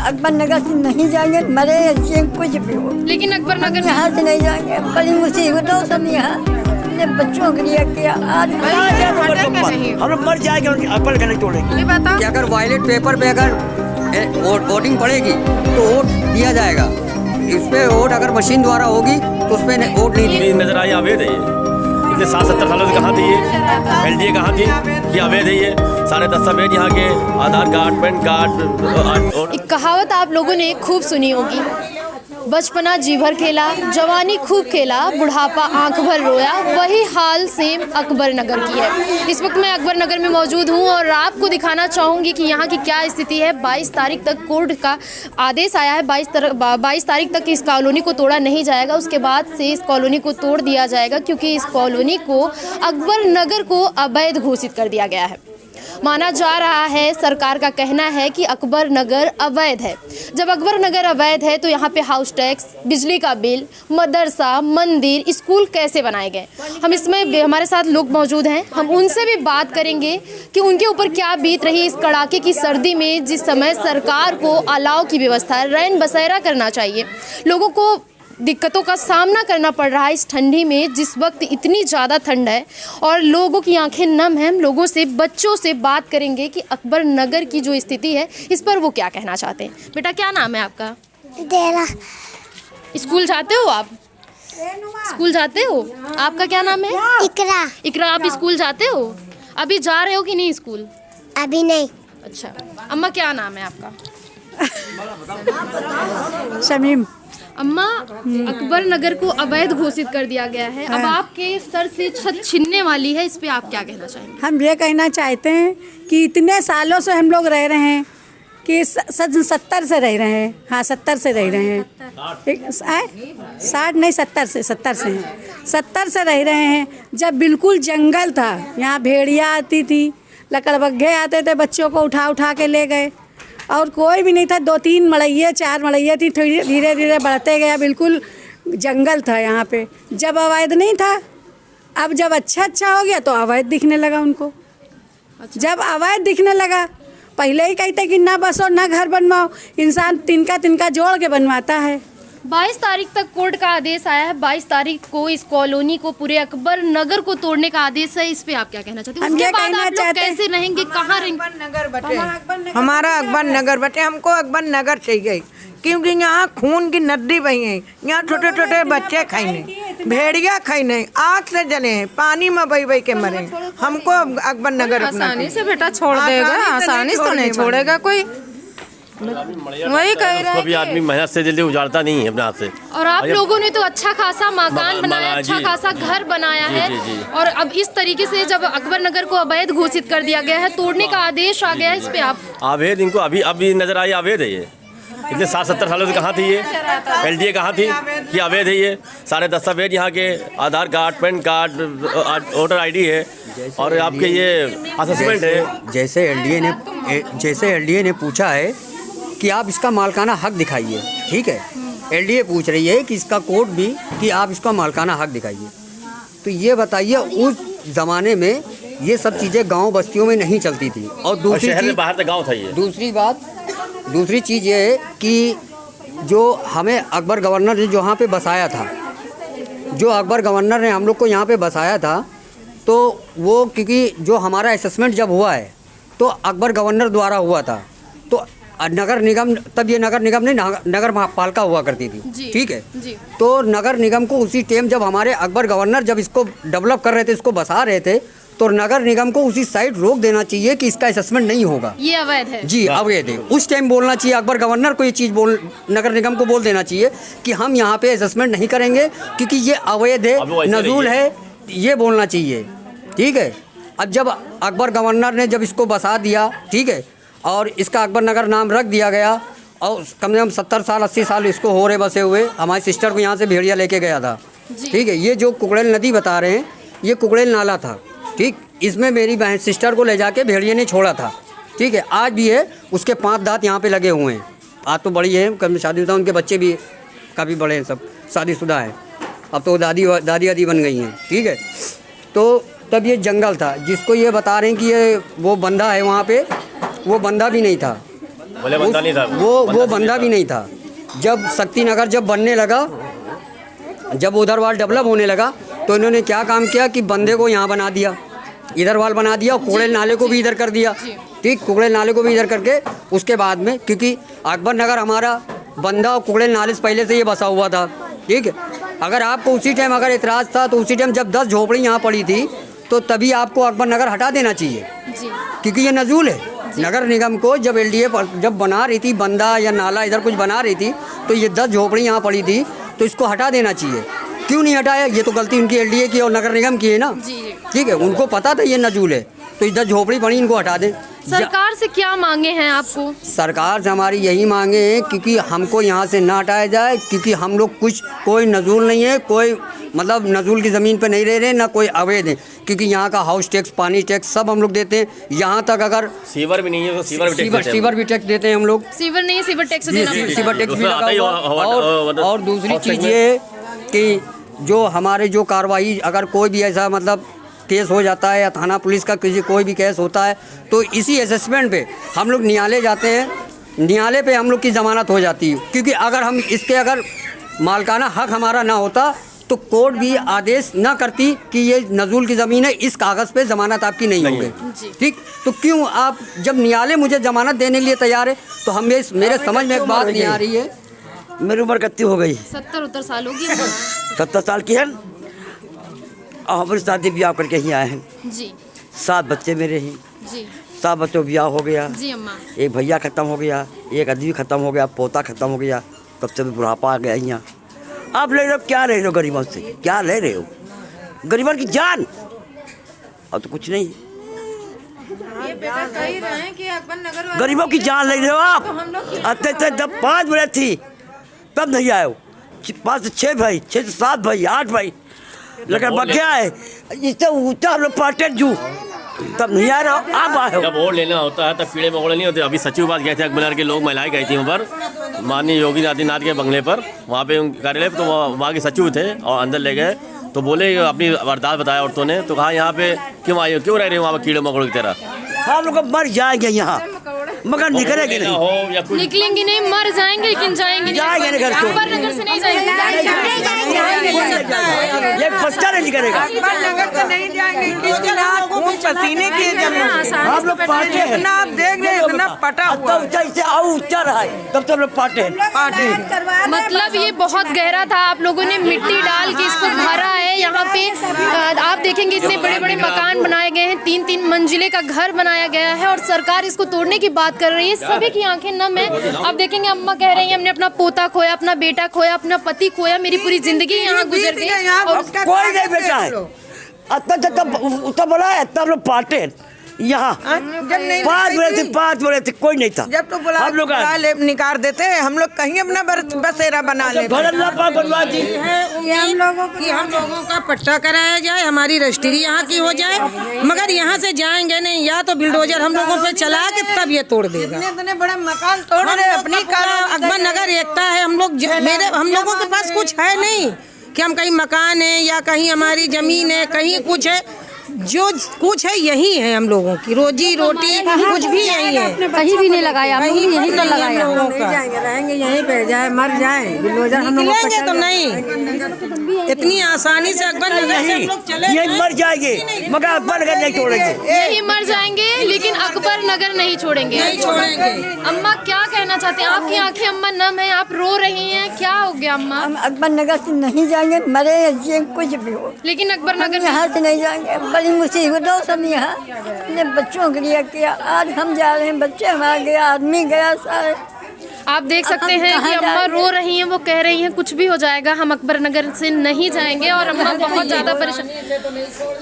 अकबर नगर से नहीं जाएंगे, मरे जिए कुछ भी हो, लेकिन अकबर नगर में यहाँ से नहीं जाएंगे। बड़ी मुसीबतों सब यहाँ अपने बच्चों के लिए किया। आज हम लोग मर जाएंगे, अकबर का नहीं तोड़ेंगे। बताओ कि अगर वायलेट पेपर पे अगर वोटिंग पड़ेगी तो वोट दिया जाएगा। इस पे वोट अगर मशीन द्वारा होगी तो उस पर वोट नहीं दिया। नजर आई अवैध है ये। इतने 60-70 सालों से कहाँ थी ये एलडीए कहाँ थी कि अवैध है ये। सारे दस्तावेज यहाँ के आधार कार्ड, पैन कार्ड। एक कहावत आप लोगों ने खूब सुनी होगी, बचपना जी भर खेला, जवानी खूब खेला, बुढ़ापा आंख भर रोया। वही हाल सेम अकबर नगर की है। इस वक्त मैं अकबर नगर में मौजूद हूँ और आपको दिखाना चाहूँगी कि यहाँ की क्या स्थिति है। 22 तारीख तक कोर्ट का आदेश आया है, 22 तारीख तक इस कॉलोनी को तोड़ा नहीं जाएगा। उसके बाद से इस कॉलोनी को तोड़ दिया जाएगा क्योंकि इस कॉलोनी को अकबर नगर को अवैध घोषित कर दिया गया है। माना जा रहा है, सरकार का कहना है कि अकबर नगर अवैध है। जब अकबर नगर अवैध है तो यहाँ पे हाउस टैक्स, बिजली का बिल, मदरसा, मंदिर, स्कूल कैसे बनाए गए। हम इसमें हमारे साथ लोग मौजूद हैं, हम उनसे भी बात करेंगे कि उनके ऊपर क्या बीत रही इस कड़ाके की सर्दी में, जिस समय सरकार को अलाव की व्यवस्था, रैन बसेरा करना चाहिए। लोगों को दिक्कतों का सामना करना पड़ रहा है इस ठंडी में, जिस वक्त इतनी ज़्यादा ठंड है और लोगों की आंखें नम हैं। हम लोगों से, बच्चों से बात करेंगे कि अकबर नगर की जो स्थिति है इस पर वो क्या कहना चाहते हैं। बेटा क्या नाम है आपका? देला। स्कूल जाते हो आप? स्कूल जाते हो? आपका क्या नाम है? इकरा। इकरा, आप स्कूल जाते हो? अभी जा रहे हो कि नहीं स्कूल? अभी नहीं। अच्छा, अम्मा क्या नाम है आपका? शमीम। अम्मा, अकबर नगर को अवैध घोषित कर दिया गया है। अब आपके सर से छत छीनने वाली है, इस पे आप क्या कहना चाहेंगे? हम ये कहना चाहते हैं कि इतने सालों से हम लोग रह रहे हैं कि 70 से रह रहे हैं। हाँ, 70 से रह रहे हैं। 60 नहीं, 70 से हैं। 70 से रह रहे हैं। जब बिल्कुल जंगल था, यहाँ भेड़िया आती थी, लकड़बग्घे आते थे, बच्चों को उठा उठा के ले गए और कोई भी नहीं था। 2-3 मड़ैया, 4 मड़ैया थी। धीरे धीरे बढ़ते गया, बिल्कुल जंगल था यहाँ पे। जब अवैध नहीं था, अब जब अच्छा हो गया तो अवैध दिखने लगा उनको। जब अवैध दिखने लगा, पहले ही कहते कि ना बसो ना घर बनवाओ, इंसान तिनका जोड़ के बनवाता है। 22 तारीख तक कोर्ट का आदेश आया है। 22 तारीख को इस कॉलोनी को, पूरे अकबर नगर को तोड़ने का आदेश है। इस पे आप क्या कहना चाहते हैं? उसके बाद आप लोग कैसे रहेंगे, कहाँ रहेंगे? हमारा अकबर नगर बटे। हमको अकबर नगर चाहिए क्योंकि यहाँ खून की नदी बही है। यहाँ छोटे छोटे बच्चे खाइने, भेड़िया खाइने, आग से जले हैं, पानी में बही के मरे। हमको अकबर नगर आसानी से बेटा छोड़ देगा, आसानी से तो नहीं छोड़ेगा कोई। वही कह रहे हैं भी आदमी मेहनत से जल्दी उजाड़ता नहीं है अपने हाथ से। और आप लोगों ने तो अच्छा खासा मकान बनाया, अच्छा खासा घर बनाया है। और अब इस तरीके से जब अकबर नगर को अवैध घोषित कर दिया गया है, तोड़ने का आदेश आ गया है, इस पे आप? अवैध इनको अभी नजर आई अवैध है ये। इतने 60-70 सालों से कहाँ थी ये एलडीए कहाँ थी कि अवैध है ये। सारे दस्तावेज यहाँ के Aadhaar card, PAN card, voter ID है और आपके ये असेसमेंट है। जैसे एलडीए ने पूछा है कि आप इसका मालकाना हक दिखाइए, ठीक है। एलडीए पूछ रही है कि इसका कोर्ट भी कि आप इसका मालकाना हक दिखाइए। तो ये बताइए, उस ज़माने में ये सब चीज़ें गांव बस्तियों में नहीं चलती थी। और दूसरी शहर में बाहर तक गांव था ये। दूसरी चीज़ ये है कि जो हमें अकबर गवर्नर ने जो यहाँ पे बसाया था, जो अकबर गवर्नर ने हम लोग को यहाँ पे बसाया था, तो वो क्योंकि जो हमारा असेसमेंट जब हुआ है तो अकबर गवर्नर द्वारा हुआ था। तो नगर निगम, तब ये नगर निगम नहीं, नगर पालिका हुआ करती थी, ठीक है जी। तो नगर निगम को उसी टाइम जब हमारे अकबर गवर्नर जब इसको डेवलप कर रहे थे, इसको बसा रहे थे, तो नगर निगम को उसी साइड रोक देना चाहिए कि इसका असेसमेंट नहीं होगा, ये अवैध है जी, अवैध है। उस टाइम बोलना चाहिए, अकबर गवर्नर को ये चीज़ नगर निगम को बोल देना चाहिए कि हम यहाँ पे असेसमेंट नहीं करेंगे क्योंकि ये अवैध है, नजूल है, ये बोलना चाहिए, ठीक है। अब जब अकबर गवर्नर ने जब इसको बसा दिया, ठीक है, और इसका अकबर नगर नाम रख दिया गया, और कम से कम 70 साल 80 साल इसको हो रहे बसे हुए। हमारी सिस्टर को यहाँ से भेड़िया लेके गया था, ठीक है। ये जो कुकड़ेल नदी बता रहे हैं, ये कुकड़ेल नाला था, ठीक। इसमें मेरी बहन सिस्टर को ले जाके भेड़िया ने छोड़ा था, ठीक है। आज भी है, उसके 5 दांत यहाँ पे लगे हुए हैं। आज तो बड़ी है, कभी शादी उनके बच्चे भी काफ़ी बड़े हैं, सब शादीशुदा हैं। अब तो दादी बन गई हैं, ठीक है। तो तब ये जंगल था, जिसको ये बता रहे हैं कि ये वो बंदा है वहाँ पे, वो बंदा भी नहीं था, बोले बंदा नहीं था, वो बंदा भी नहीं था। जब शक्ति नगर जब बनने लगा, जब उधर वाल डेवलप होने लगा, तो इन्होंने क्या काम किया कि बंदे को यहाँ बना दिया, इधर वाल बना दिया, कुड़ेल नाले को भी इधर कर दिया। ठीक, कुड़ेल नाले को भी इधर करके उसके बाद में, क्योंकि अकबर नगर हमारा बंदा और कुड़ेल नाले से पहले से ये बसा हुआ था। ठीक है, अगर आपको उसी टाइम अगर इतराज़ था तो उसी टाइम जब 10 झोपड़ी यहाँ पड़ी थी तो तभी आपको अकबर नगर हटा देना चाहिए, क्योंकि ये नजूल है। नगर निगम को जब एलडीए जब बना रही थी बंदा या नाला इधर कुछ बना रही थी तो ये 10 झोपड़ी यहाँ पड़ी थी, तो इसको हटा देना चाहिए। क्यों नहीं हटाया? ये तो गलती उनकी एलडीए की और नगर निगम की है ना। ठीक है, उनको पता था ये नजूल है, तो इधर झोपड़ी पड़ी, इनको हटा दें। सरकार से क्या मांगे हैं आपको? सरकार से हमारी यही मांगे हैं क्योंकि हमको यहाँ से ना हटाया जाए, क्योंकि हम लोग कोई नजूल नहीं है, कोई मतलब नजूल की ज़मीन पे नहीं रह रहे, ना कोई अवैध है, क्योंकि यहाँ का हाउस टैक्स, पानी टैक्स सब हम लोग देते हैं। यहाँ तक अगर सीवर भी नहीं है तो सीवर भी टैक्स देते हैं हम लोग। सीवर नहीं है, सीवर टैक्स देना पड़ता है। सीवर टैक्स भी लगा हुआ। और दूसरी चीज़ ये है कि जो हमारे जो कार्रवाई, अगर कोई भी ऐसा मतलब केस हो जाता है या थाना पुलिस का कोई भी केस होता है तो इसी असेसमेंट पे हम लोग न्यायालय जाते हैं, न्यायालय पे हम लोग की ज़मानत हो जाती है। क्योंकि अगर हम इसके अगर मालकाना हक हमारा ना होता तो कोर्ट भी आदेश ना करती कि ये नजूल की ज़मीन है, इस कागज़ पे ज़मानत आपकी नहीं होगी। ठीक, तो क्यों आप जब न्यायालय मुझे ज़मानत देने के लिए तैयार है तो हम मेरे समझ में एक बात नहीं आ रही है। मेरी उम्र कितनी हो गई? 70 साल होगी। 70 साल की है। और हमारी शादी ब्याह करके ही आए हैं जी। 7 बच्चे मेरे हैं जी। 7 बच्चों का ब्याह हो गया जी अम्मा। एक भैया ख़त्म हो गया, एक आदमी ख़त्म हो गया, पोता ख़त्म हो गया, तब से बुढ़ापा आ गया यहाँ। आप ले रहे हो क्या? ले रहे हो गरीबों से? क्या ले रहे हो? गरीबों की जान और तो कुछ नहीं। गरीबों की जान ले रहे हो आप। अत्याचार जब 5 बजे थी तब नहीं आए हो, 5 से 6 भाई, 6 से 7 भाई, 8 भाई, लेकिन क्या है इससे ऊँचा हम लोग पार्टे जू तब नहीं आ रहे हो, आप आए हो। जब वोट लेना होता है तब कीड़े मकोड़े नहीं होते। अभी सचिव बात गए थे अकबर के लोग, महिलाएं गई थी वहाँ पर माननीय योगी आदित्यनाथ के बंगले पर, वहाँ पे कार्यालय, तो वहाँ के सचिव थे और अंदर ले गए तो बोले अपनी वारदात बताया औरतों ने, तो कहा यहाँ पे क्यों आए हो, क्यों रह रहे हो वहाँ पर कीड़े मकोड़ों की तरह? हम लोग मर जाएंगे यहाँ मगर निकलेंगे नहीं। हो या कुछ निकलेंगे नहीं, मर जाएंगे लेकिन जाएंगे नहीं घर को। अकबर नगर से नहीं जाएंगे। ये बच्चा नहीं निकलेगा। अकबर नगर से नहीं जाएंगे, कितना खून पसीने किए जब हम लोग पार्टे हैं, इतना आप देख रहे हैं, इतना पटा हुआ ऊंचा इससे और ऊंचा रहा है, तब सब लोग पार्टे हैं। मतलब ये बहुत गहरा था, आप लोगों ने मिट्टी डाल के इसको भरा है। यहाँ पे आप देखेंगे इतने बड़े बड़े मकान बनाए गए हैं, 3-3 मंजिले का घर बनाया गया है और सरकार इसको तोड़ने की बात कर रही है। सभी की आंखें नम है। आप देखेंगे अम्मा कह रही हैं हमने अपना पोता खोया, अपना बेटा खोया, अपना पति खोया, मेरी पूरी जिंदगी यहाँ गुजर गई और कोई नहीं बेचा है। तब बोला है तब लोग पार्टे हैं यहाँ। जब 5 बजे थे कोई नहीं था। जब तो बुला हम लोग निकाल देते हैं, हम लोग कहीं अपना बसेरा बना लेते हम लोगों का पट्टा कराया जाए, हमारी रजिस्ट्री यहाँ की हो जाए, मगर यहाँ से जाएंगे नहीं। या तो बिल्डोजर हम लोगों पे चला के तब ये तोड़ देगा। इतने बड़ा मकान तोड़ रहे अपनी अकबर नगर एकता है। हम लोगों के पास कुछ है नहीं कि हम कहीं मकान है या कहीं हमारी जमीन है, कहीं कुछ है। जो कुछ है यही है हम लोगों की रोजी रोटी, कुछ भी यही है। कहीं भी नहीं लगाया, यहीं तो लगाया। रहेंगे यहीं पे, जाए मर जाए बिल्डोजर हम लोग तो नहीं। इतनी आसानी से अकबर नगर से हम लोग चले यही मर जाएंगे मगर अकबर नगर नहीं छोड़ेंगे। यही मर जाएंगे लेकिन अकबर नगर नहीं छोड़ेंगे। अम्मा क्या कहना चाहते हैं? आपकी आंखें अम्मा नम है, आप रो रही हैं, क्या हो गया अम्मा? हम अकबर नगर से नहीं जाएंगे, मरे या जिए कुछ भी हो, लेकिन अकबर नगर यहाँ से नहीं जाएंगे। बड़ी मुसीबतों सब यहाँ अपने बच्चों के लिए किया। आज हम जा रहे हैं, बच्चे हमारे गया, आदमी गया, सारे। आप देख सकते हैं कि अम्मा रो रही हैं, वो कह रही हैं कुछ भी हो जाएगा, हम अकबर नगर से नहीं जाएंगे और अम्मा बहुत ज़्यादा परेशान।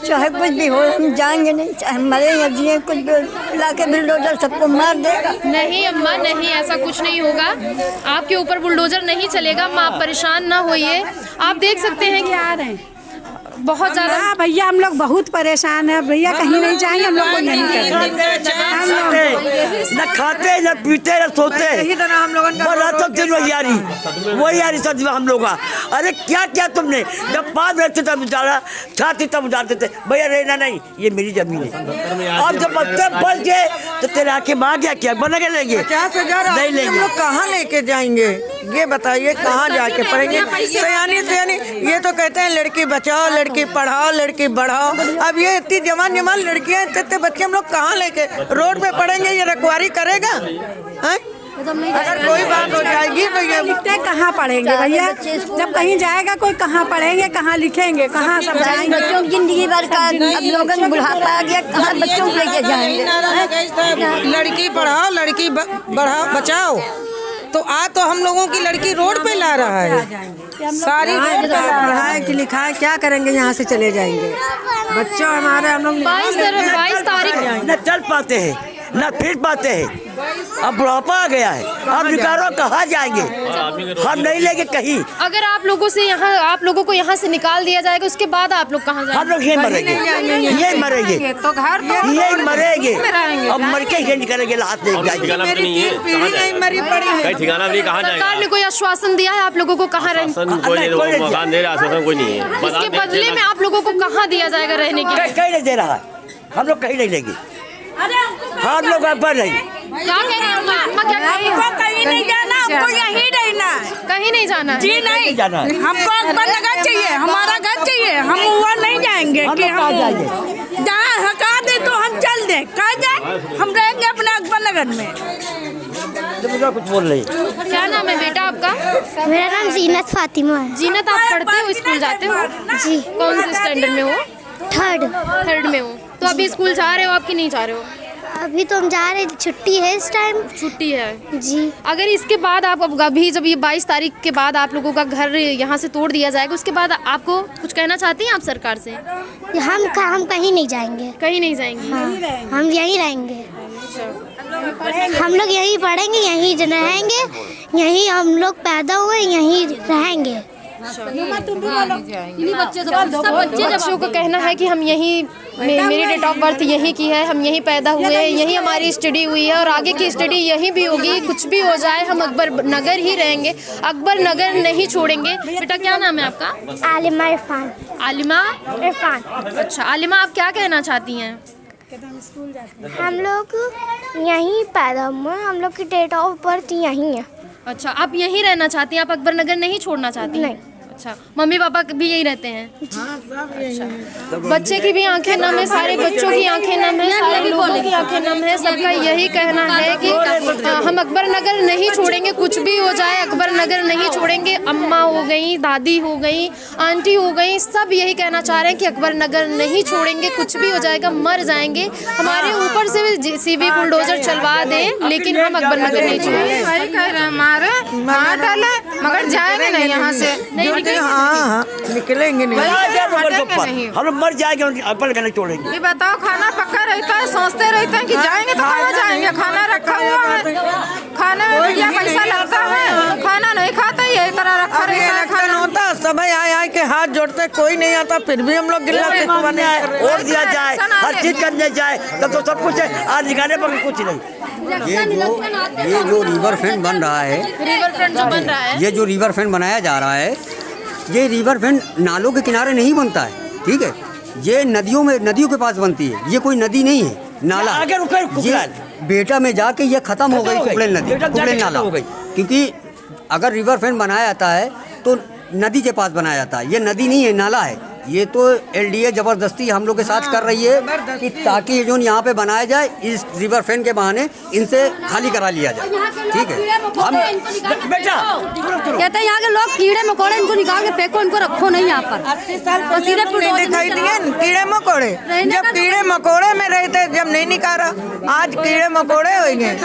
चाहे कुछ भी हो हम जाएंगे नहीं, चाहे मरे या जिए, कुछ भी लाके बुलडोजर सबको मार देगा। नहीं अम्मा नहीं, ऐसा कुछ नहीं होगा, आपके ऊपर बुलडोजर नहीं चलेगा। अम्मा आप परेशान ना होइए। आप देख सकते हैं कि आ रहे हैं बहुत ज़्यादा हाँ भैया, हम लोग बहुत परेशान है भैया, कहीं नहीं जाएंगे, हम लोग को नहीं न खाते न पीते न सोते, हम लोगों तो दिन वही यारी सब हम लोग का। अरे क्या क्या तुमने, जब 5 मिनट तब उजाड़ा छाती तब उजाड़ते थे, भैया रहना नहीं, ये मेरी जमीन है। अब जब बच्चे बढ़ गए तो तेरे आके माँ गया क्या बना के लेंगे? 50,000 नहीं लेंगे। हम लोग कहाँ लेके जाएंगे? ये बताइए, कहाँ जाके पढ़ेंगे? सयानी ये तो कहते हैं लड़की बचाओ, लड़की पढ़ाओ, लड़की बढ़ाओ। अब ये इतनी जवान लड़कियां, इतने बच्चे हम लोग कहाँ लेके रोड पे पढ़ेंगे? ये रखवारी करेगा? हैं? अगर कोई बात हो जाएगी भैया, कहाँ पढ़ेंगे भैया? जब कहीं जाएगा कोई, कहाँ पढ़ेंगे, कहाँ लिखेंगे, कहाँ समझाएंगे? बच्चों की जिंदगी भर का अब लोगन बुढ़ापा आ गया, कहाँ बच्चों को लेके जाएंगे? लड़की पढ़ाओ, लड़की बढ़ाओ, बचाओ। तो तो हम लोगों की लड़की रोड पे ला रहा है, सारी पढ़ाए कि लिखाए क्या करेंगे? यहाँ से चले जाएंगे बच्चों हमारे, हम लोग 22 तारीख न चल पाते हैं न फिर पाते हैं। अब बुढ़ापा आ गया है, अब निकालो कहाँ जाएंगे? हम नहीं लेंगे कहीं। अगर आप लोगों को यहाँ से निकाल दिया जाएगा, उसके बाद आप लोग कहाँ जाएंगे? हम लोग यही मरेंगे, यही मरेंगे, तो घर तो यही मरेंगे। अब मर के ही निकलेंगे, हाथ नहीं जाएंगे। नहीं मरी पड़ी है। ठिकाना भी कहाँ जाएगा? सरकार ने कोई आश्वासन दिया है आप लोगों को कहाँ रहने? मकान दे रहा आश्वासन कोई नहीं है। इसके बदले में आप लोगों को कहाँ दिया जाएगा रहने के लिए? कहीं नहीं दे रहा है, हम लोग कहीं नहीं लेंगे, हम लोग पर नहीं। क्या कह रहे हैं अम्मा? क्या कह रही हैं? कहीं नहीं जाना, हमको यहीं रहना, कहीं नहीं जाना है? जी नहीं जाना है। हमको अकबर नगर चाहिए, हमारा घर चाहिए, हम वहाँ नहीं जाएंगे कि हम जहाँ हका दे तो हम चल दें, कहाँ जाए? हम रहेंगे अपने अकबर नगर में। कुछ बोल रही। क्या नाम है बेटा आपका? मेरा नाम जीनत फातिमा है। जीनत, आप पढ़ते हो, स्कूल जाते हो? जी। कौन से स्टैंडर्ड में हो? 3rd में हो। तो अभी स्कूल जा रहे हो आप कि नहीं जा रहे हो? अभी तो हम जा रहे, छुट्टी है इस टाइम। छुट्टी है जी। अगर इसके बाद आप अभी जब ये 22 तारीख के बाद आप लोगों का घर यहाँ से तोड़ दिया जाएगा, उसके बाद आपको कुछ कहना चाहती हैं आप सरकार से? हम कहीं नहीं जाएंगे। कहीं नहीं जाएंगी? हाँ, हम यहीं रहेंगे, हम लोग यहीं पढ़ेंगे, यहीं रहेंगे, यहीं हम लोग पैदा हुए, यहीं रहेंगे। बच्चों का कहना है कि हम यहीं, मेरी डेट ऑफ बर्थ यहीं की है, हम यहीं पैदा हुए हैं, यहीं हमारी स्टडी हुई है और आगे की स्टडी यहीं भी होगी। कुछ भी हो जाए हम अकबर नगर ही रहेंगे, अकबर नगर नहीं छोड़ेंगे। बेटा क्या नाम है आपका? आलिमा इरफान। आलिमा इरफान। अच्छा आलिमा, आप क्या कहना चाहती हैं? हम लोग यहीं पैदा हुए, हम लोग की डेट ऑफ बर्थ यहीं है। अच्छा, आप यहीं रहना चाहती हैं, आप अकबर नगर नहीं छोड़ना चाहती हैं? नहीं। अच्छा, मम्मी पापा भी यहीं रहते हैं? अच्छा, बच्चे की भी आंखें नम है, सारे बच्चों की आंखें नम है, सारे लोगों की आंखें नम है। सबका यही कहना है कि हम अकबर नगर नहीं छोड़ेंगे, कुछ भी हो जाए अकबर नगर नहीं छोड़ेंगे। अम्मा हो गई, दादी हो गई, आंटी हो गई, सब यही कहना चाह रहे हैं कि अकबर नगर नहीं छोड़ेंगे, कुछ भी हो जाएगा, मर जाएंगे, हमारे ऊपर से भी JCB बुलडोजर चलवा दें, लेकिन हम अकबर नगर नहीं छोड़ेंगे। वही कह रहे हैं, मार डाले मगर जाएंगे नहीं यहाँ से। हाँ, निकलेंगे नहीं। हम लोग मर जाएंगे, अपन नहीं छोड़ेंगे। ये बताओ, खाना पक्का रहता है, सोचते रहते हैं कि जाएंगे तो कहाँ जाएंगे? खाना रखा हुआ है, खाने में भैया पैसा लगता है, खाना नहीं खाता, ये तरह रखा रहता है। खाना होता सब आए के हाथ जोड़ते, कोई नहीं आता, फिर भी हम लोग गिल्ला और दिया जाए, हर चीज करने जाए तब तो सब कुछ है, आज निकालने पर कुछ नहीं। ये जो रिवर फ्रंट बन रहा है, रिवर फ्रंट जो बन रहा है, ये जो रिवर फ्रंट बनाया जा रहा है, ये रिवर फ्रंट नालों के किनारे नहीं बनता है, ठीक है? ये नदियों के पास बनती है, ये कोई नदी नहीं है, नाला। ये बेटा में जाके ये खत्म हो गई कुकड़ेल नदी, कुकड़ेल नाला हो गई। क्योंकि अगर रिवर फ्रंट बनाया जाता है तो नदी के पास बनाया जाता है, ये नदी नहीं है, नाला है। ये तो LDA जबरदस्ती हम लोग के साथ कर रही है कि ताकि ये जो यहाँ पे बनाया जाए, इस रिवर फ्रंट के बहाने इनसे खाली करा लिया जाए, ठीक है? हम बेटा कहते हैं यहाँ के लोग कीड़े मकोड़े, इनको निकाल के फेंको, इनको रखो नहीं यहाँ पर। 80 साल दिखाई दिए कीड़े मकोड़े, जब कीड़े मकोड़े में रहते, जब नहीं निकाला, आज कीड़े मकोड़े हो गए।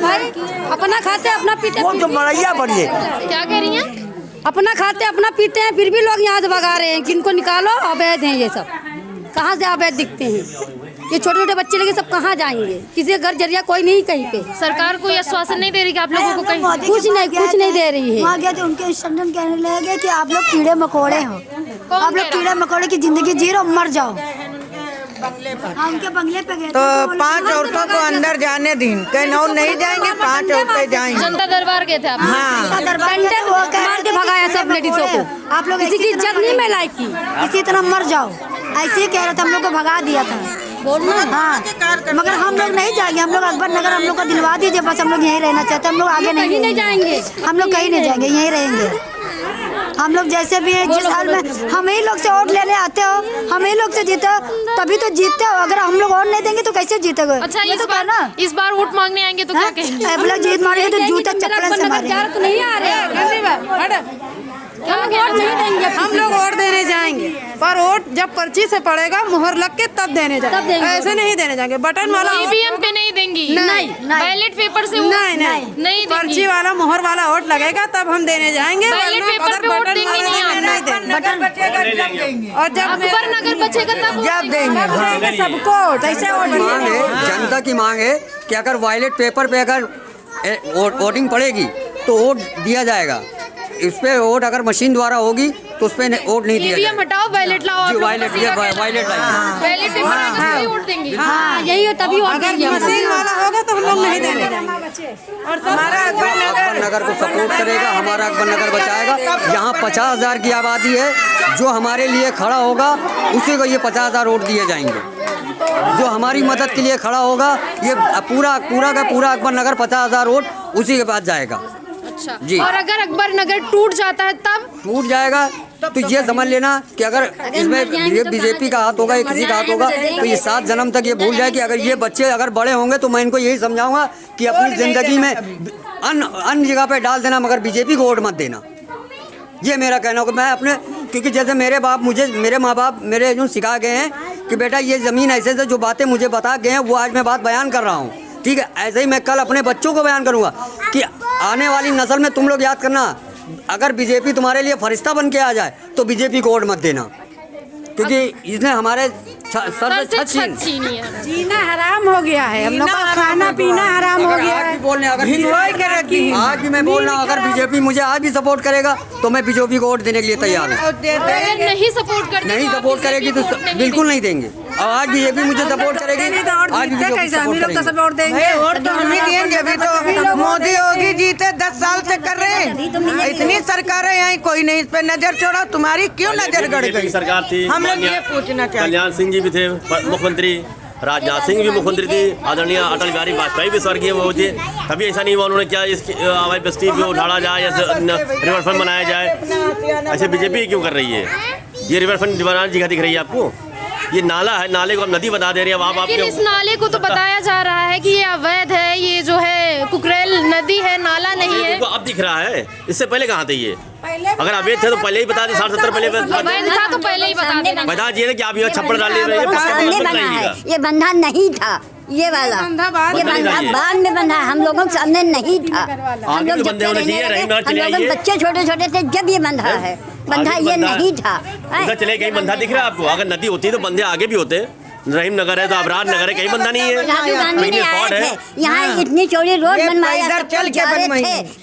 भाई अपना खाते अपना पीते, वो जो मड़ैया बनिए, क्या कह रही हैं? अपना खाते अपना पीते हैं, फिर भी लोग यहाँ से भगा रहे हैं कि इनको निकालो, अवैध हैं ये सब। कहाँ से अवैध दिखते हैं ये छोटे छोटे बच्चे लेके? सब कहाँ जाएंगे? किसी का घर जरिया कोई नहीं कहीं पे। सरकार कोई आश्वासन नहीं दे रही कि आप लोगों को कहीं? कुछ नहीं दे रही है। वहाँ गए तो उनके स्टूडेंट कहने लगे कि आप लोग कीड़े मकोड़े हो, आप लोग कीड़ा मकोड़े की जिंदगी जी रहे हो, मर जाओ। हाँ, उनके बंगले पे गए तो 5 औरतों को अंदर जाने दिन, कहीं और नहीं जाएंगे, 5 औरतें जाएंगे। जनता दरबार गए थे आप? हाँ, मार के भगाया सब लेडीजों को। आप लोग किसी की इज्जत नहीं में लायक की, इसी तरह मर जाओ। ऐसे ही कह रहे थे, हम लोग को भगा दिया था। हाँ, मगर हम लोग नहीं जाएंगे। हम लोग अकबर नगर हम लोग को दिलवा दीजिए, बस हम लोग यहीं रहना चाहते हैं। हम लोग आगे नहीं जाएंगे, हम लोग कहीं नहीं जाएंगे, यहीं रहेंगे। हम लोग जैसे भी हैं, जिस हाल में हम ही लोग से वोट लेने आते हो, हम ही लोग से जीते हो, तभी तो जीतते हो। अगर हम लोग वोट नहीं देंगे तो कैसे जीतेगे? अच्छा, इस बार वोट मांगने आएंगे तो क्या कहेंगे? हम लोग जीत मारेंगे तो जूते चप्पल से मारेंगे। नहीं आ रहे, हम लोग वोट देने जाएंगे, पर वोट जब पर्ची से पड़ेगा, मुहर लग के तब देने जाएंगे। ऐसे नहीं देने जाएंगे। बटन वाला ईवीएम पे नहीं देंगी, नहीं, बैलेट पेपर से नहीं, पर्ची वाला मुहर वाला वोट लगेगा तब हम देने जाएंगे। बैलेट पेपर पे वोट देंगे नहीं आप? बटन बचेगा जब देंगे, और जब अकबर नगर बचेगा तब जब देंगे सबको ऐसे मांग है, जनता की मांग है कि अगर वायलेट पेपर पे अगर वोटिंग पड़ेगी तो वोट दिया जाएगा। इस पे वोट अगर मशीन द्वारा होगी तो उस पे वोट नहीं दिया ईवीएम हटाओ, बैलेट लाओ। जी, वायलेट लाइए, बैलेट पेपर आएगा तभी वोट देंगे। हाँ, यही हो तभी वोट अगर देंगे। मशीन वाला होगा तो हम लोग नहीं देने जाएंगे। और हमारा अकबर नगर को सपोर्ट करेगा, हमारा अकबर नगर बचाएगा। यहाँ 50,000 की आबादी है, जो हमारे लिए खड़ा होगा उसी को ये 50,000 वोट दिए जाएंगे। जो हमारी मदद के लिए खड़ा होगा, ये पूरा का पूरा अकबर नगर 50,000 वोट उसी के पास जाएगा। अच्छा जी। और अगर अकबर नगर टूट जाता है तब? टूट जाएगा तो ये समझ लेना कि अगर इसमें ये बीजेपी का हाथ होगा या किसी का हाथ होगा तो ये 7 जन्म तक ये भूल जाए कि अगर ये बच्चे अगर बड़े होंगे तो मैं इनको यही समझाऊंगा कि अपनी जिंदगी में अन्य जगह पे डाल देना, मगर बीजेपी को वोट मत देना। ये मेरा कहना होगा। मैं अपने, क्योंकि जैसे मेरे माँ बाप मेरे जो सिखा गए हैं कि बेटा ये ज़मीन ऐसे जो बातें मुझे बता गए हैं वो आज मैं बात बयान कर रहा हूँ, ठीक है। ऐसे ही मैं कल अपने बच्चों को बयान करूँगा कि आने वाली नस्ल में तुम लोग याद करना, अगर बीजेपी तुम्हारे लिए फरिश्ता बन के आ जाए तो बीजेपी को वोट मत देना, क्योंकि इसने हमारे सर से छत छीनी है। जीना हराम हो गया है, हम लोग का खाना पीना हराम हो गया है। बोलने अगर आज भी मैं बोल रहा हूँ, अगर बीजेपी मुझे आज भी सपोर्ट करेगा तो मैं बीजेपी को वोट देने के लिए तैयार हूँ। अगर नहीं सपोर्ट करेगी तो बिल्कुल नहीं देंगे। और आज बीजेपी मुझे सपोर्ट करेगी, आज भी वोट तो हम ही देंगे। अभी तो मोदी योगी जीते 10 साल से कर रहे हैं, इतनी सरकारें यहाँ कोई नहीं इस पे नजर छोड़ा। तुम्हारी क्यों नजर गड़ गई? सरकार थी, हम लोग ये पूछना चाहिए। कल्याण सिंह जी भी थे मुख्यमंत्री, राजनाथ सिंह भी मुख्यमंत्री थी, आदरणीय अटल बिहारी वाजपेयी भी स्वर्गीय वो थे। कभी ऐसा नहीं हुआ उन्होंने क्या इसकी आवाज बस्ती को उठाड़ा जाए या रिवर फ्रंट बनाया जाए। ऐसे बीजेपी क्यों कर रही है? ये रिवर फ्रंट बनाने जगह दिख रही है आपको? ये नाला है, नाले को आप नदी बता दे रही है। आप इस नाले को तो बताया जा रहा है कि ये अवैध है, ये जो है कुकरेल नदी है, नाला नहीं है। अब दिख रहा है, इससे पहले कहाँ थे ये? अगर अवैध थे तो पहले ही बता दें, 60-70 पहले अवैध था तो पहले ही बता देना। बता दिए कि आप ये छप्पड़ डाल रहे हैं। ये बंधा नहीं था, ये वाला ये बंधा बाद में बंधा, हम लोगों के सामने नहीं था। हम लोग जब हम लोग बच्चे छोटे थे जब ये बंधा है, बंधा ये नहीं था। उधर चले कहीं बंधा दिख रहा है आपको? अगर नदी होती तो बंधे आगे भी होते। रहीम नगर है तो अबरार नगर है, कहीं बंधा नहीं है। यहाँ इतनी चौड़ी रोड बनवाया, चल के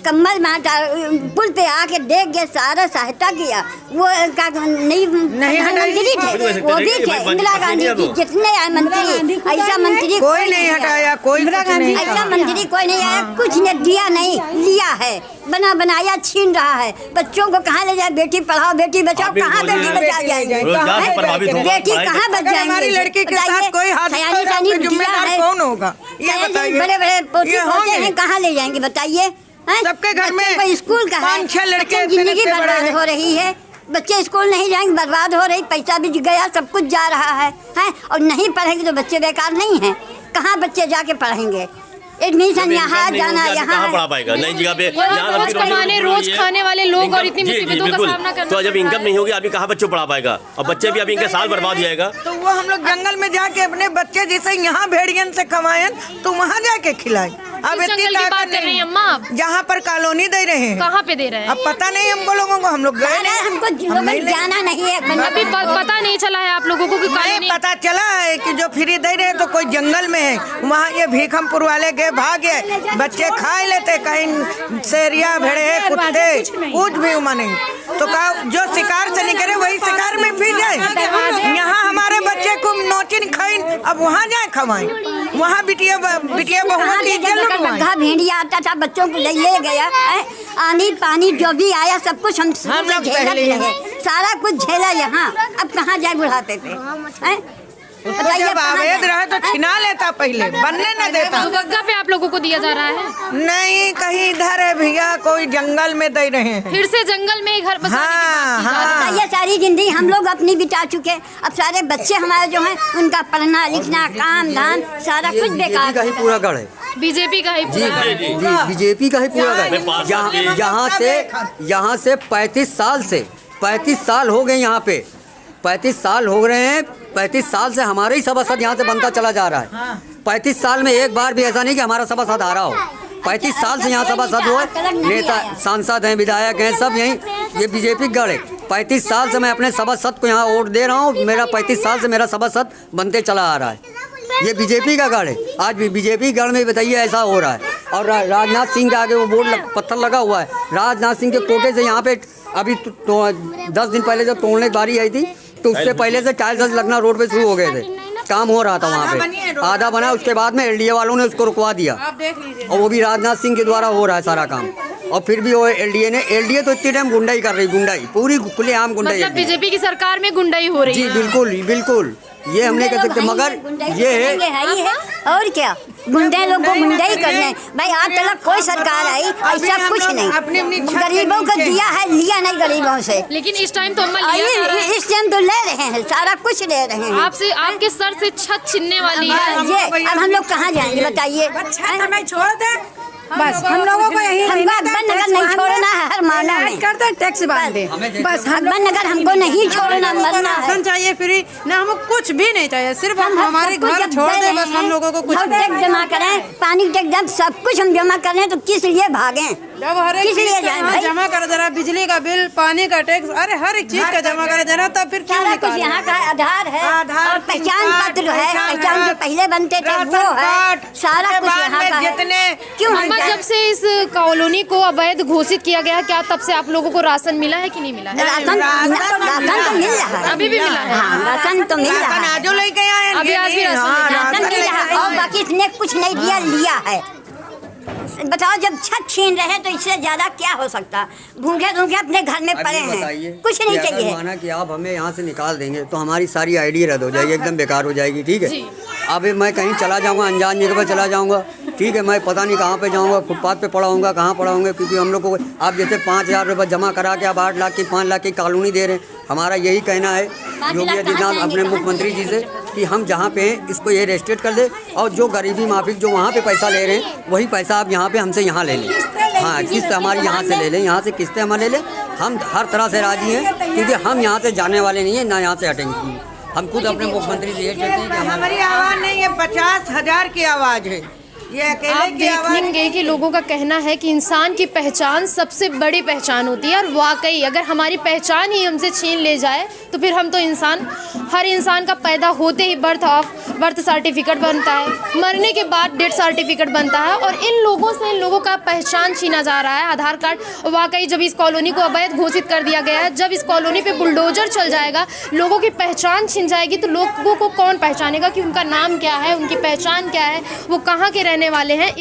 कम्बल पुल पे आके देख गए, सारा सहायता किया। वो प्रधानमंत्री थे, वो भी थे, इंदिरा गांधी जी, जितने आए मंत्री, ऐसा मंत्री कोई नहीं हटाया, कोई ऐसा मंत्री कोई नहीं आया, कुछ ने दिया नहीं, लिया है, बना बनाया छीन रहा है। बच्चों को कहाँ ले जाए? बेटी पढ़ाओ बेटी बचाओ, कहाँ बेटी बचा जाएंगे? बेटी कहाँ बच जाएंगे? हमारी लड़की के साथ कोई हादसा जिम्मेदार कौन होगा? ये बताइए। बड़े बड़े पोते हैं, कहाँ ले जाएंगे बताइए? सबके घर में स्कूल का 5-6 लड़के, जिंदगी बर्बाद हो रही है। बच्चे स्कूल नहीं जाएंगे, बर्बाद हो रही, पैसा भी गया, सब कुछ जा रहा है और नहीं पढ़ेंगे तो बच्चे बेकार नहीं हैं। कहाँ बच्चे जाके पढ़ेंगे? एडमिशन यहाँ जाना, यहाँ पढ़ा पाएगा नई जगह पे, रोज कमाने रोज खाने वाले लोग और इतनी मुसीबतों का सामना करना। तो जब इनकम नहीं होगी अभी कहाँ बच्चों पढ़ा पाएगा? और बच्चे भी अभी इनके साल बर्बाद जाएगा। तो वो हम लोग जंगल में जाके अपने बच्चे जैसे यहाँ भेड़ियन से कमाएं तो वहाँ जाके खिलाएं। अब इतनी जंगल की बात ताकत कर रही हैं अम्मा आप? जहाँ पर कॉलोनी दे रहे हैं। कहाँ पे दे रहे हैं? अब पता नहीं हमको लोगों को, हम लोग गए नहीं, हमको जाना नहीं है। अभी पता नहीं चला है आप लोगों को कि नहीं पता चला है कि जो फ्री दे रहे हैं तो कोई जंगल में है, वहाँ ये भीखमपुर वाले गए, भाग गए, बच्चे खा लेते, कहीं शेरिया भेड़े कुत्ते कुछ भी उमा नहीं। तो कहा जो शिकार से निकले वही शिकार में भी जाए। यहाँ हमारे बच्चे को नोचिन खाइन, अब वहाँ जाए खवाएं, वहाँ बिटिया बहुओं की इज्जत लुटवाएं। भेड़िया आता था, बच्चों को ले गया, आनी पानी जो भी आया सब कुछ हम लोग झेलत रहे, सारा कुछ झेला यहाँ। अब कहाँ जाए बुढ़ापे पे? जब अवैध रहे तो छिना लेता, पहले बनने न देता। दुबग्गा पे आप लोगों को दिया जा रहा है? नहीं, कहीं इधर है भैया, कोई जंगल में दे रहे हैं। फिर से जंगल में घर बसाने की बात की जा रही है। ये सारी जिंदगी हम लोग अपनी बिता चुके, अब सारे बच्चे हमारे जो हैं उनका पढ़ना लिखना काम धाम सारा कुछ बेकार। का ही पूरा गढ़ है, बीजेपी का ही पूरा गढ़ है। बीजेपी का ही पूरा गढ़। यहाँ से 35 साल हो गए, यहाँ पे 35 साल हो रहे हैं। 35 साल से हमारा ही सभासद यहाँ से बनता चला जा रहा है। 35 साल में एक बार भी ऐसा नहीं कि हमारा सभासद आ रहा हो। 35 साल से यहाँ सभासद हुआ, नेता सांसद हैं, विधायक हैं, सब यहीं, ये बीजेपी गढ़ है। 35 साल से मैं अपने सभासद को यहाँ वोट दे रहा हूँ। मेरा 35 साल से मेरा सभासद बनते चला आ रहा है। ये बीजेपी का गढ़ है। आज भी बीजेपी गढ़ में बताइए ऐसा हो रहा है। और राजनाथ सिंह के आगे वो बोर्ड पत्थर लगा हुआ है। राजनाथ सिंह के कोटे से यहाँ पे अभी 10 दिन पहले जब तोड़ने की बारी आई थी तो उससे पहले से टाइल्स लगना रोड पे शुरू हो गए थे, काम हो रहा था वहाँ पे, आधा बना। उसके बाद में एलडीए वालों ने उसको रुकवा दिया और वो भी राजनाथ सिंह के द्वारा हो रहा है सारा काम। और फिर भी वो एलडीए तो इतनी टाइम गुंडाई कर रही, गुंडाई पूरी खुलेआम गुंडाई। मतलब बीजेपी की सरकार में गुंडाई हो रही है? जी बिल्कुल, ये हम नहीं कह सकते, मगर ये है और क्या, गुंडे लोग को गुंडाई करने। भाई आज तक कोई सरकार आई ऐसा कुछ नहीं, गरीबों को दिया है, लिया नहीं गरीबों से। लेकिन इस टाइम तो अम्मा लिया जा रहा है। इस टाइम तो ले रहे हैं, सारा कुछ ले रहे हैं। आपसे आपके सर से छत छीनने वाली है ये। अब हम लोग कहाँ जाएंगे बताइए? छोड़ दे बस, हम लोगों को यही हमको अकबर नगर नहीं छोड़ना है, हर माना में करते टैक्स बांध दे बस। अकबर नगर हमको नहीं छोड़ना, मरना है। राशन चाहिए फ्री ना, हमको कुछ भी नहीं चाहिए, सिर्फ हम हमारे घर छोड़ दे बस। हम लोगों को कुछ टैक्स जमा करें, पानी टैक्स जब सब कुछ हम जमा करें तो किस लिए भागें? जब हर एक चीज जमा कर जरा, बिजली का बिल, पानी का टैक्स, अरे हर एक चीज का जमा करे जरा, तब फिर सारा कुछ यहाँ का आधार है और पहचान पत्र है, पहचान जो पहले बनते थे वो है, सारा कुछ यहाँ का है। क्यों जब से इस कॉलोनी को अवैध घोषित किया गया, क्या तब से आप लोगों को राशन मिला है कि नहीं मिला है? राशन तो मिल रहा है, अभी भी मिला है। राशन तो मिल रहा है, आज लेके आए, अभी आज भी राशन मिल रहा है। और बाकी इसने कुछ नहीं दिया, लिया है। बताओ, जब छत छीन रहे तो इससे ज्यादा क्या हो सकता? भूखे भूखे अपने घर में पड़े हैं, कुछ नहीं चाहिए। माना कि आप हमें यहाँ से निकाल देंगे तो हमारी सारी आईडी रद्द हो जाएगी, एकदम बेकार हो जाएगी, ठीक है? अब मैं कहीं चला जाऊँगा, अनजान जगह पर चला जाऊँगा, ठीक है, मैं पता नहीं कहाँ पे जाऊँगा, फुटपाथ पे पड़ा हूँगा, कहाँ पड़ा हूँगा, क्योंकि हम लोग को आप जैसे 5,000 रुपये जमा करा के आप 8 लाख की 5 लाख की कॉलोनी दे रहे हैं। हमारा यही कहना है योगी आदित्यनाथ अपने मुख्यमंत्री जी से कि हम जहाँ पे हैं इसको ये रेस्ट्रिक्ट कर दे, और जो गरीबी माफिक जो वहाँ पे पैसा ले रहे हैं वही पैसा आप यहाँ पे हमसे यहाँ ले लें। हाँ, किस्त हमारी यहाँ से ले लें, यहाँ से किस्तें हमारे ले लें। हम हर तरह से राजी हैं, क्योंकि हम यहाँ से जाने वाले नहीं हैं, ना यहाँ से हटेंगे। हम खुद अपने मुख्यमंत्री से ये चाहते हैं कि हमारी आवाज़ नहीं, ये 50,000 की आवाज़ है। ये आप देखेंगे कि लोगों का कहना है कि इंसान की पहचान सबसे बड़ी पहचान होती है, और वाकई अगर हमारी पहचान ही हमसे छीन ले जाए तो फिर हम तो हर इंसान का पैदा होते ही बर्थ सर्टिफिकेट बनता है, मरने के बाद डेथ सर्टिफिकेट बनता है, और इन लोगों का पहचान छीना जा रहा है, आधार कार्ड। वाकई जब इस कॉलोनी को अवैध घोषित कर दिया गया है, जब इस कॉलोनी पे बुलडोजर चल जाएगा, लोगों की पहचान छिन जाएगी, तो लोगों को कौन पहचानेगा कि उनका नाम क्या है, उनकी पहचान क्या है, वो कहाँ के रहने वाले हैं।